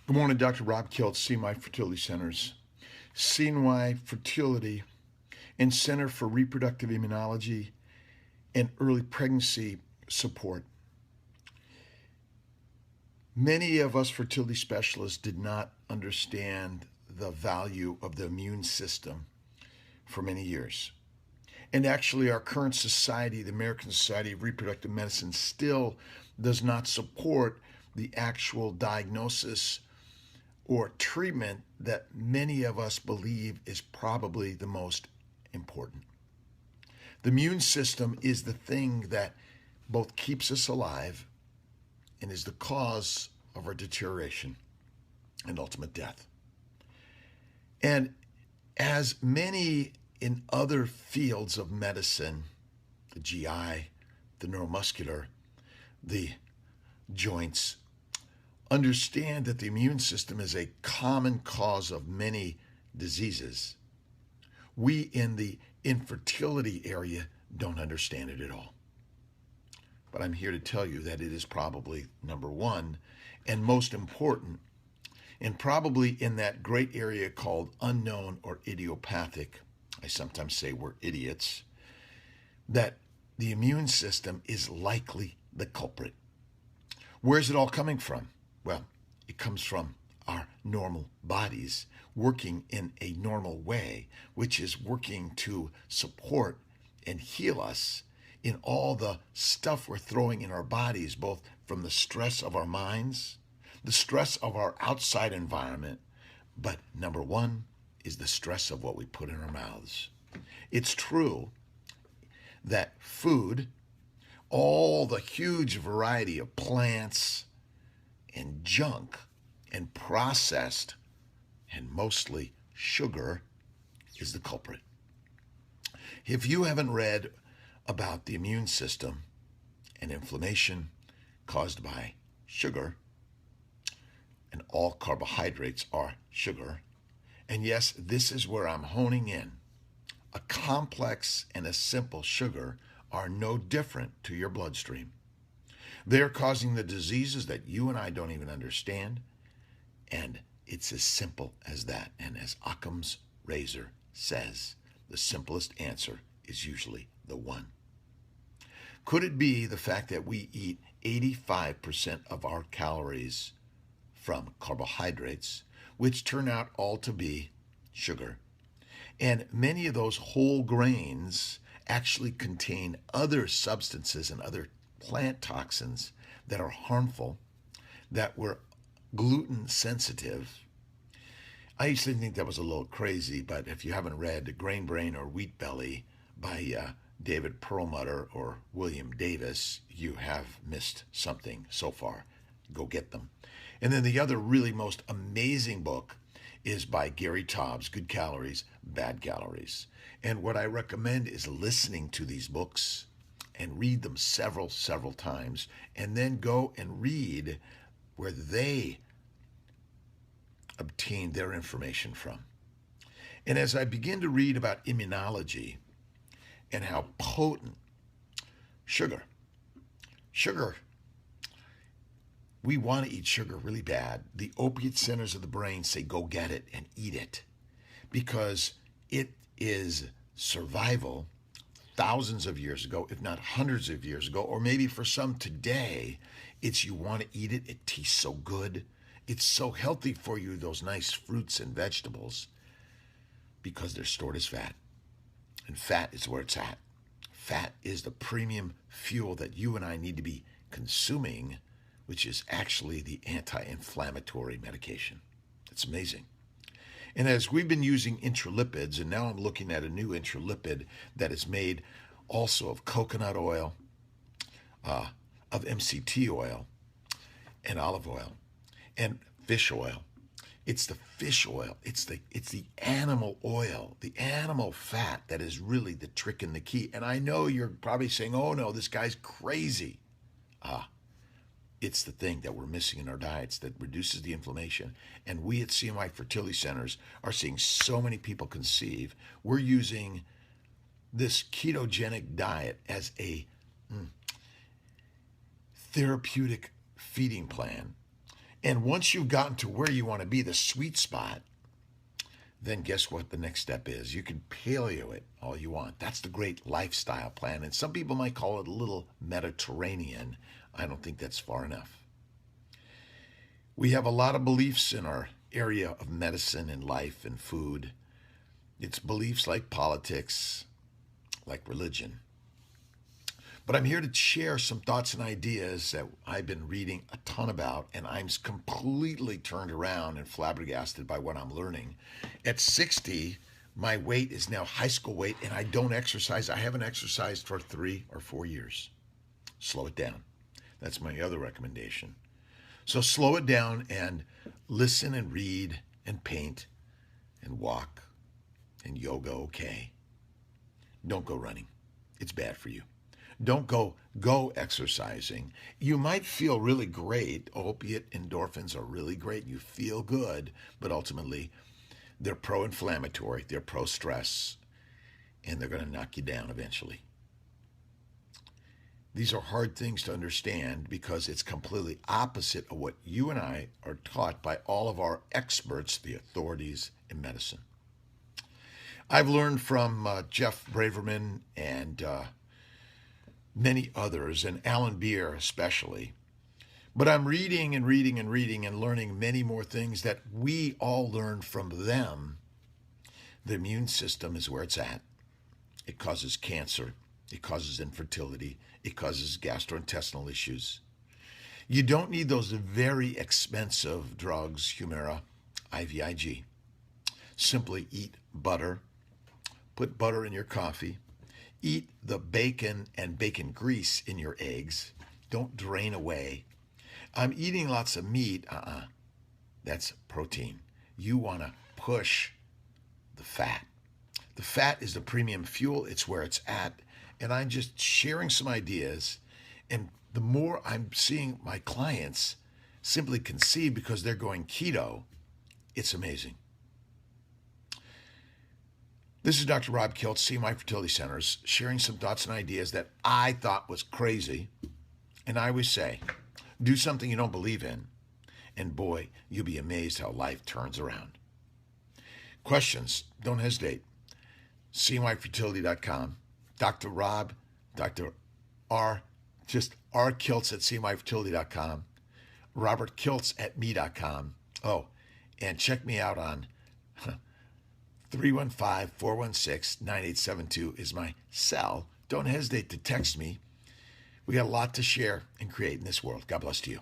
Good morning, Dr. Rob Kilt, CNY Fertility Centers. CNY Fertility and Center for Reproductive Immunology and Early Pregnancy Support. Many of us fertility specialists did not understand the value of the immune system for many years. And actually, our current society, the American Society of Reproductive Medicine, still does not support the actual diagnosis or treatment that many of us believe is probably the most important. The immune system is the thing that both keeps us alive and is the cause of our deterioration and ultimate death. And as many in other fields of medicine, the GI, the neuromuscular, the joints, understand that the immune system is a common cause of many diseases, we in the infertility area don't understand it at all. But I'm here to tell you that it is probably number one and most important, and probably in that great area called unknown or idiopathic. I sometimes say we're idiots, that the immune system is likely the culprit. Where's it all coming from? Well, it comes from our normal bodies working in a normal way, which is working to support and heal us in all the stuff we're throwing in our bodies, both from the stress of our minds, the stress of our outside environment, but number one is the stress of what we put in our mouths. It's true that food, all the huge variety of plants and junk and processed and mostly sugar is the culprit. If you haven't read about the immune system and inflammation caused by sugar, and all carbohydrates are sugar, and yes, this is where I'm honing in, a complex and a simple sugar are no different to your bloodstream. They're causing the diseases that you and I don't even understand, and it's as simple as that. And as Occam's razor says, the simplest answer is usually the one. Could it be the fact that we eat 85% of our calories from carbohydrates, which turn out all to be sugar? And many of those whole grains actually contain other substances and other plant toxins that are harmful, that were gluten sensitive. I used to think that was a little crazy, but if you haven't read Grain Brain or Wheat Belly by David Perlmutter or William Davis, you have missed something so far. Go get them. And then the other really most amazing book is by Gary Taubes, Good Calories, Bad Calories. And what I recommend is listening to these books and read them several times, and then go and read where they obtain their information from. And as I begin to read about immunology and how potent sugar, we want to eat sugar really bad. The opiate centers of the brain say go get it and eat it because it is survival thousands of years ago, if not hundreds of years ago, or maybe for some today, it's you want to eat it. It tastes so good. It's so healthy for you, those nice fruits and vegetables, because they're stored as fat. And fat is where it's at. Fat is the premium fuel that you and I need to be consuming, which is actually the anti-inflammatory medication. It's amazing. And as we've been using intralipids, and now I'm looking at a new intralipid that is made also of coconut oil, of MCT oil, and olive oil, and fish oil. It's the fish oil. It's the animal oil, the animal fat that is really the trick and the key. And I know you're probably saying, oh no, this guy's crazy. It's the thing that we're missing in our diets that reduces the inflammation. And we at CNY Fertility Centers are seeing so many people conceive. We're using this ketogenic diet as a therapeutic feeding plan. And once you've gotten to where you want to be, the sweet spot, then guess what the next step is? You can paleo it all you want. That's the great lifestyle plan. And some people might call it a little Mediterranean. I don't think that's far enough. We have a lot of beliefs in our area of medicine and life and food. It's beliefs like politics, like religion. But I'm here to share some thoughts and ideas that I've been reading a ton about, and I'm completely turned around and flabbergasted by what I'm learning. At 60, my weight is now high school weight, and I don't exercise. I haven't exercised for 3 or 4 years. Slow it down. That's my other recommendation. So slow it down and listen and read and paint and walk and yoga, okay. Don't go running. It's bad for you. Don't go exercising. You might feel really great. Opiate endorphins are really great. You feel good, but ultimately they're pro-inflammatory, they're pro-stress, and they're going to knock you down eventually. These are hard things to understand because it's completely opposite of what you and I are taught by all of our experts, the authorities in medicine. I've learned from Jeff Braverman and many others, and Alan Beer especially. But I'm reading and reading and reading and learning many more things that we all learned from them. The immune system is where it's at. It causes cancer. It causes infertility. It causes gastrointestinal issues. You don't need those very expensive drugs, Humira, IVIG. Simply eat butter. Put butter in your coffee. Eat the bacon and bacon grease in your eggs. Don't drain away. I'm eating lots of meat. That's protein. You want to push the fat. The fat is the premium fuel. It's where it's at. And I'm just sharing some ideas. And the more I'm seeing my clients simply conceive because they're going keto, it's amazing. This is Dr. Rob Kiltz, CMI Fertility Centers, sharing some thoughts and ideas that I thought was crazy. And I always say, do something you don't believe in, and boy, you'll be amazed how life turns around. Questions, don't hesitate. CMIfertility.com. Dr. Rob, Dr. R, just R Kiltz at CMIfertility.com. Robert Kiltz at me.com. Oh, and check me out on 315-416-9872 is my cell. Don't hesitate to text me. We got a lot to share and create in this world. God bless to you.